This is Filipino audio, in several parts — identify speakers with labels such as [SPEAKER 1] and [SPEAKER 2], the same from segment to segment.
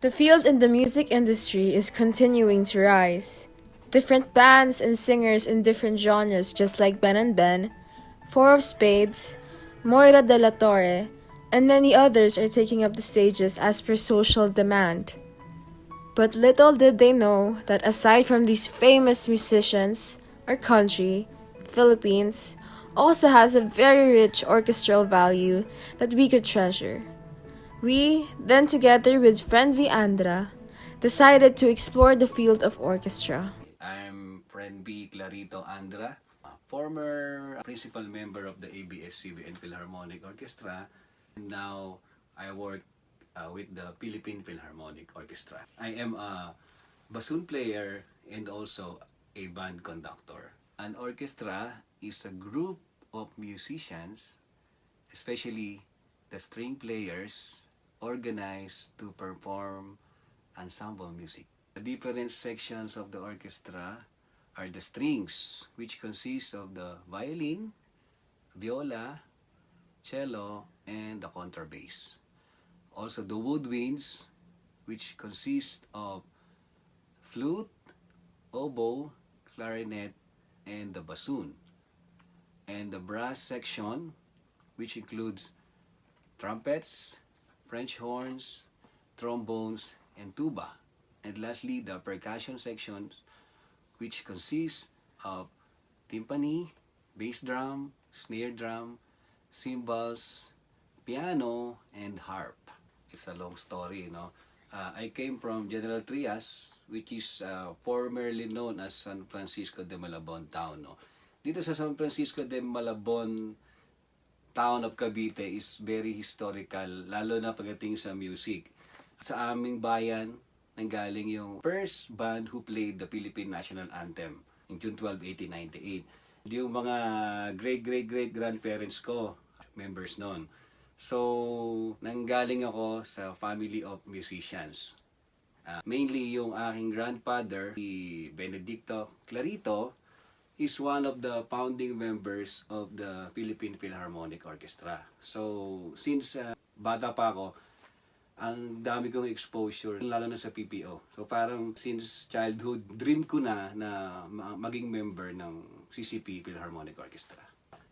[SPEAKER 1] The field in the music industry is continuing to rise. Different bands and singers in different genres just like Ben and Ben, Four of Spades, Moira de la Torre, and many others are taking up the stages as per social demand. But little did they know that aside from these famous musicians, our country, Philippines, also has a very rich orchestral value that we could treasure. We, then together with friend Viandra, decided to explore the field of orchestra.
[SPEAKER 2] I'm Friend B. Clarito Andra, a former principal member of the ABS-CBN Philharmonic Orchestra, and now I work with the Philippine Philharmonic Orchestra. I am a bassoon player and also a band conductor. An orchestra is a group of musicians, especially the string players, organized to perform ensemble music. The different sections of the orchestra are the strings, which consist of the violin, viola, cello, and the contrabass. Also the woodwinds, which consist of flute, oboe, clarinet, and the bassoon. And the brass section, which includes trumpets, French horns, trombones, and tuba. And lastly, the percussion sections, which consists of timpani, bass drum, snare drum, cymbals, piano, and harp. It's a long story, you know. I came from General Trias, which is formerly known as San Francisco de Malabon town. No? Dito sa San Francisco de Malabon town of Cavite is very historical, lalo na pagdating sa music. Sa aming bayan, nanggaling yung first band who played the Philippine National Anthem in June 12, 1898. Yung mga great-great-great-grandparents ko, members noon. So, nanggaling ako sa family of musicians. Mainly yung aking grandfather, si Benedicto Clarito, is one of the founding members of the Philippine Philharmonic Orchestra. So, since bata pa ako, ang dami kong exposure, lalo na sa PPO. So, parang since childhood, dream ko na maging member ng CCP Philharmonic Orchestra.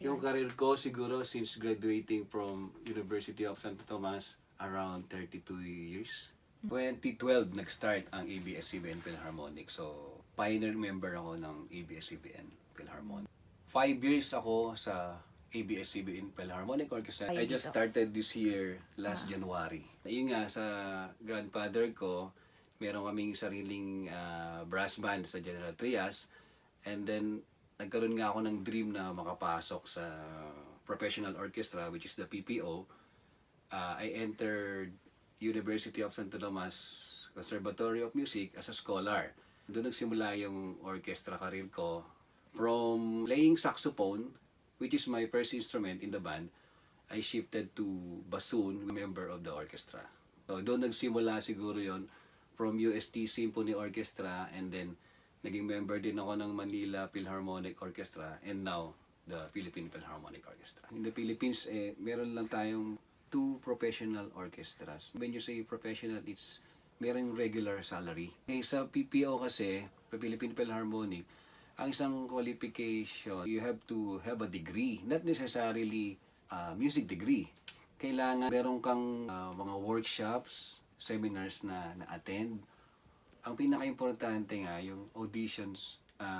[SPEAKER 2] Yung career ko siguro since graduating from University of Santo Tomas, around 32 years. 2012 nag-start ang ABS-CBN Philharmonic. So, pioneer member ako ng ABS-CBN Philharmonic. 5 years ako sa ABS-CBN Philharmonic Orchestra. I just started this year, last January. Yun nga, sa grandfather ko, meron kaming sariling brass band sa General Trias. And then, nagkaroon nga ako ng dream na makapasok sa professional orchestra, which is the PPO. I entered University of Santo Tomas Conservatory of Music as a scholar. Doon nagsimula yung orchestra career ko. From playing saxophone, which is my first instrument in the band, I shifted to bassoon, member of the orchestra. So doon nagsimula siguro yon from UST Symphony Orchestra, and then naging member din ako ng Manila Philharmonic Orchestra, and now the Philippine Philharmonic Orchestra. In the Philippines, meron lang tayong 2 professional orchestras. When you say professional, it's merong regular salary. Sa PPO kasi, Philippine Philharmonic, ang isang qualification, you have to have a degree. Not necessarily music degree. Kailangan meron kang mga workshops, seminars na attend. Ang pinaka-importante nga, yung auditions,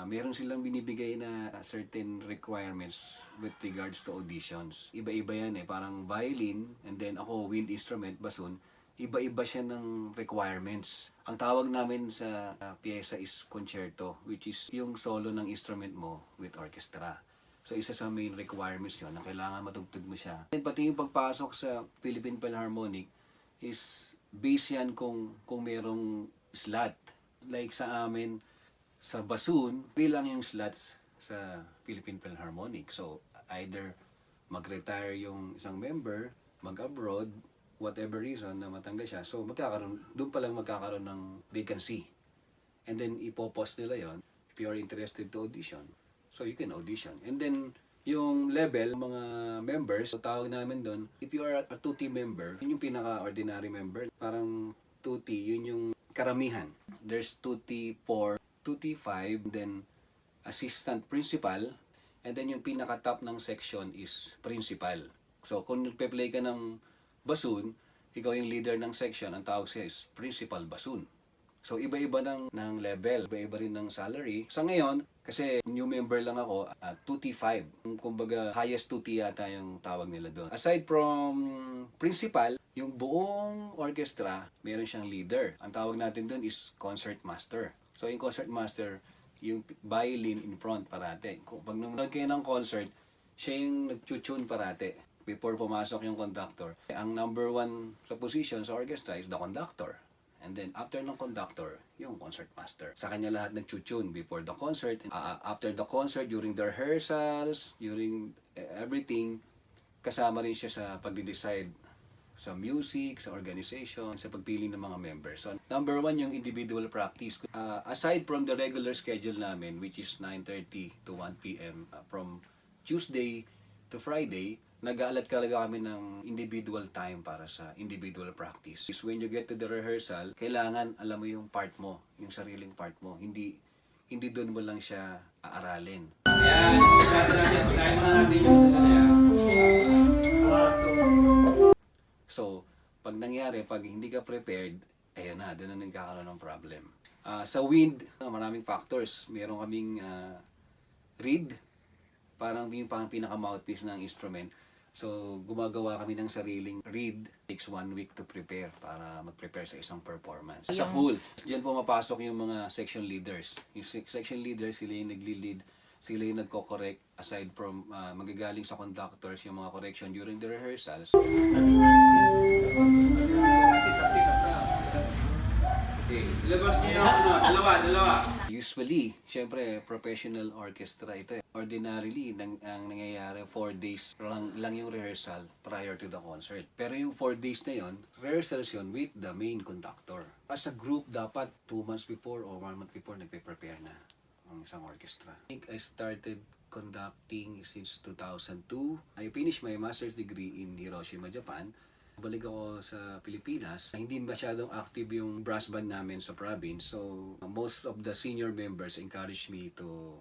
[SPEAKER 2] meron silang binibigay na certain requirements with regards to auditions. Iba-iba yan parang violin, and then ako wind instrument, bassoon, iba-iba siya ng requirements. Ang tawag namin sa pyesa is concerto, which is yung solo ng instrument mo with orchestra. So isa sa main requirements yun na kailangan matugtog mo siya. And pati yung pagpasok sa Philippine Philharmonic is based yan kung merong slot. Like sa amin, sa bassoon, bilang yung slots sa Philippine Philharmonic. So, either mag-retire yung isang member, mag-abroad, whatever reason na matanggal siya. So, doon pa lang magkakaroon ng vacancy. And then, ipopost nila yon if you are interested to audition. So, you can audition. And then, yung level, mga members, so tawag namin doon, if you are a 2-team member, yun yung pinaka-ordinary member. Parang tutti, yun yung karamihan. There's tutti 4, tutti 5, then assistant principal, and then yung pinaka-top ng section is principal. So, kung nagpe-play ka ng bassoon, ikaw yung leader ng section, ang tawag siya is principal bassoon. So, iba-iba ng level, iba-iba rin ng salary. Sa ngayon, kasi new member lang ako, 2T5. Kumbaga, highest 2T yata yung tawag nila doon. Aside from principal, yung buong orchestra, meron siyang leader. Ang tawag natin doon is concert master. So, yung concert master, yung violin in front parate. Pag nanonood kayo ng concert, siya yung nag-tune parate before pumasok yung conductor. Ang number one sa position sa orchestra is the conductor. And then, after ng conductor, yung concert master. Sa kanya lahat nag-tune before the concert. After the concert, during the rehearsals, during everything, kasama rin siya sa pagde-decide sa music, sa organization, sa pagpili ng mga members. So, number one, yung individual practice. Aside from the regular schedule namin, which is 9:30 to 1 p.m. From Tuesday to Friday, nag-aalat talaga kami ng individual time para sa individual practice. When you get to the rehearsal, kailangan alam mo yung part mo, yung sariling part mo. Hindi doon mo lang siya aaralin. Ayan, basahin mo natin yung So, pag nangyari, pag hindi ka prepared, ayun na, doon na nagkakaroon ng problem. Sa wind, maraming factors. Meron kaming reed, parang yung pinaka-mouthpiece ng instrument. So, gumagawa kami ng sariling reed. Takes 1 week to prepare para mag-prepare sa isang performance. Sa whole, diyan pumapasok yung mga section leaders. Yung section leaders, sila yung nagli-lead, sila yung nagko-correct aside from magagaling sa conductors yung mga correction during the rehearsals. Okay. Ilabas niyo yung dalawa. Usually, syempre, professional orchestra ito. Ordinarily, ang nangyayari, 4 days lang yung rehearsal prior to the concert. Pero yung 4 days na yon, rehearsals yun with the main conductor. As a group, dapat 2 months before or 1 month before, nagpe-prepare na ang isang orchestra. I think I started conducting since 2002. I finished my master's degree in Hiroshima, Japan. Balik ako sa Pilipinas. Hindi masyadong active yung brass band namin sa province. So, most of the senior members encouraged me to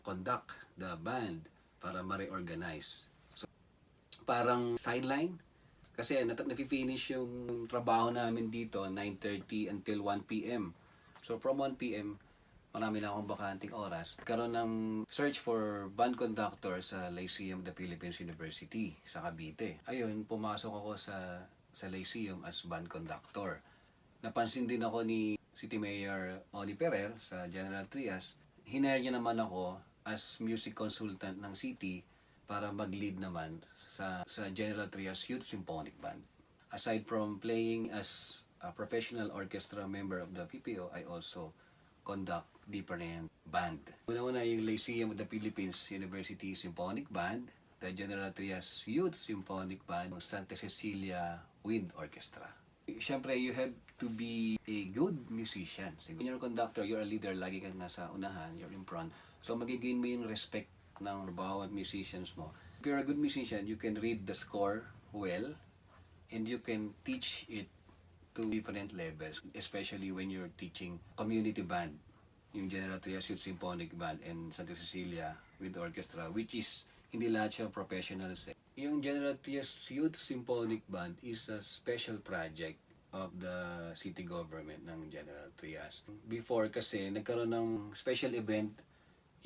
[SPEAKER 2] conduct the band para ma-reorganize. So, parang sideline. Kasi na-finish yung trabaho namin dito 9:30 until 1 p.m. So, from 1 p.m., marami na akong bakanting oras. Karoon ng search for band conductor sa Lyceum of the Philippines University sa Cavite. Ayun, pumasok ako sa Lyceum as band conductor. Napansin din ako ni City Mayor Oni Ferrer sa General Trias. Hinire niya naman ako as music consultant ng city para mag-lead naman sa General Trias Youth Symphonic Band. Aside from playing as a professional orchestra member of the PPO, I also conduct different band. Una-una yung Lyceum of the Philippines University Symphonic Band, the General Trias Youth Symphonic Band, Santa Cecilia Wind Orchestra. Siyempre, you have to be a good musician. When you're a conductor, you're a leader, lagi kang nasa unahan, you're in front. So, magiging mo yung respect ng bawat musicians mo. If you're a good musician, you can read the score well, and you can teach it to different levels, especially when you're teaching community band, yung General Trias Youth Symphonic Band and Santa Cecilia with Orchestra, which is hindi lahat siya professionals. Yung General Trias Youth Symphonic Band is a special project of the city government ng General Trias. Before kasi nagkaroon ng special event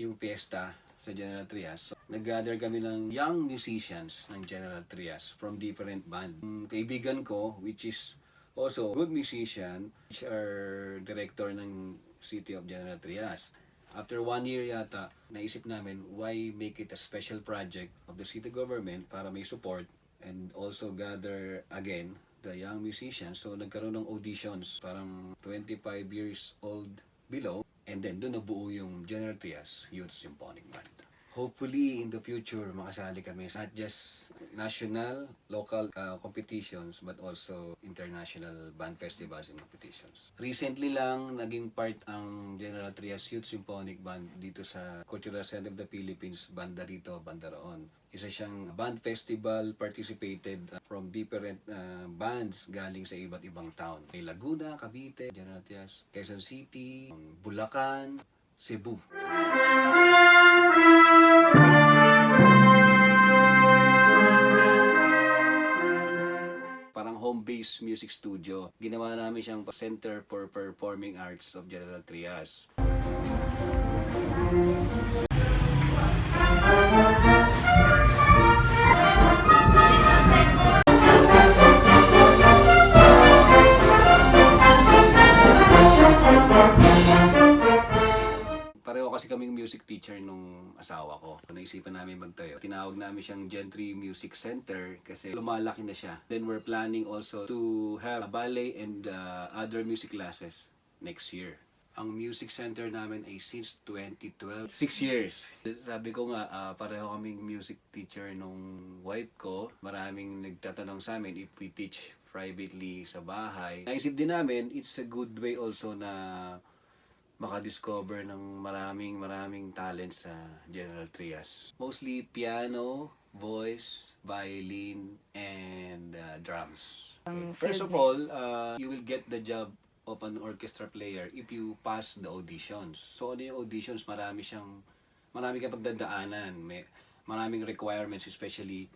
[SPEAKER 2] yung fiesta sa General Trias. So, nag-gather kami ng young musicians ng General Trias from different band. Kaibigan ko, which is also good musician, which are director ng City of General Trias. After 1 year yata, naisip namin why make it a special project of the city government para may support and also gather again the young musicians. So nagkaroon ng auditions, parang 25 years old below, and then doon nabuo yung General Trias Youth Symphonic Band. Hopefully, in the future, makasali kami. Not just national, local competitions, but also international band festivals and competitions. Recently lang, naging part ang General Trias Youth Symphonic Band dito sa Cultural Center of the Philippines, banda rito, banda roon. Isa siyang band festival, participated from different bands galing sa iba't ibang town. May Laguna, Cavite, General Trias, Quezon City, Bulacan, Cebu. Parang home-based music studio. Ginawa namin siyang Center for Performing Arts of General Trias. Pareho kasi kaming music teacher nung asawa ko. Naisipan namin magtayo. Tinawag namin siyang GENTRI Music Center kasi lumalaki na siya. Then we're planning also to have a ballet and other music classes next year. Ang music center namin ay since 2012. 6 years. Sabi ko nga, pareho kaming music teacher nung wife ko. Maraming nagtatanong sa amin if we teach privately sa bahay. Naisip din namin, it's a good way also na makadiscover ng maraming talent sa General Trias. Mostly piano, voice, violin, and drums. First of all, you will get the job of an orchestra player if you pass the auditions. So ano yung auditions? Marami kang pagdadaanan. Maraming requirements, especially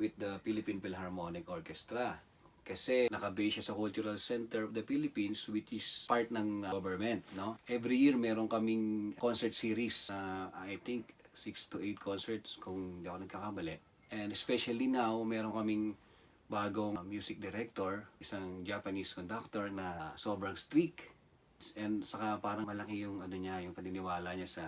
[SPEAKER 2] with the Philippine Philharmonic Orchestra. Kasi nakabase siya sa Cultural Center of the Philippines, which is part ng government, no? Every year meron kaming concert series. I think 6 to 8 concerts kung hindi ako nagkakamali. And especially now, meron kaming bagong music director, isang Japanese conductor na sobrang strict. And saka parang malaki yung yung paniniwala niya sa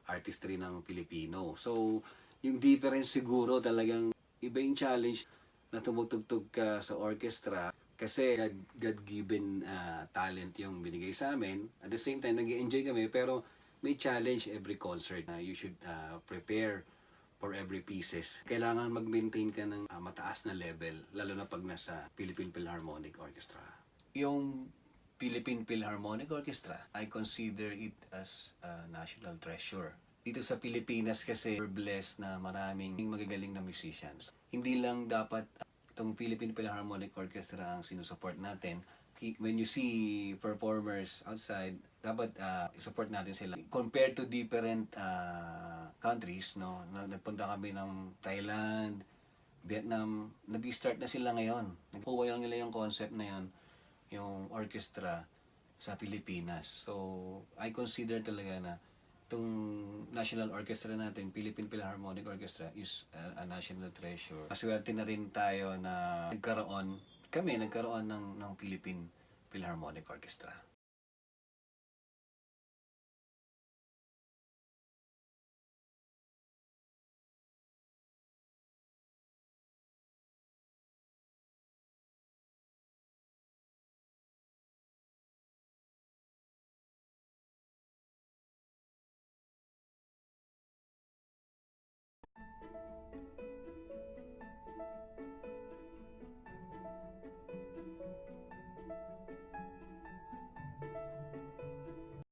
[SPEAKER 2] artistry ng Pilipino. So, yung difference siguro talagang iba yung challenge na tumutugtog ka sa orchestra kasi God-given talent yung binigay sa amin. At the same time, nag-enjoy kami pero may challenge every concert. You should prepare for every pieces. Kailangan mag-maintain ka ng mataas na level, lalo na pag nasa Philippine Philharmonic Orchestra. Yung Philippine Philharmonic Orchestra, I consider it as a national treasure. Dito sa Pilipinas kasi we're blessed na maraming magagaling na musicians. Hindi lang dapat itong Philippine Philharmonic Orchestra ang sinusupport natin. When you see performers outside, dapat i-support natin sila. Compared to different countries, no, nagpunta kami ng Thailand, Vietnam, nag-start na sila ngayon. Nagkuha lang nila yung concept na yun, yung orchestra sa Pilipinas. So, I consider talaga na itong national orchestra natin, Philippine Philharmonic Orchestra, is a national treasure. Maswerte na rin tayo na nagkaroon ng Philippine Philharmonic Orchestra.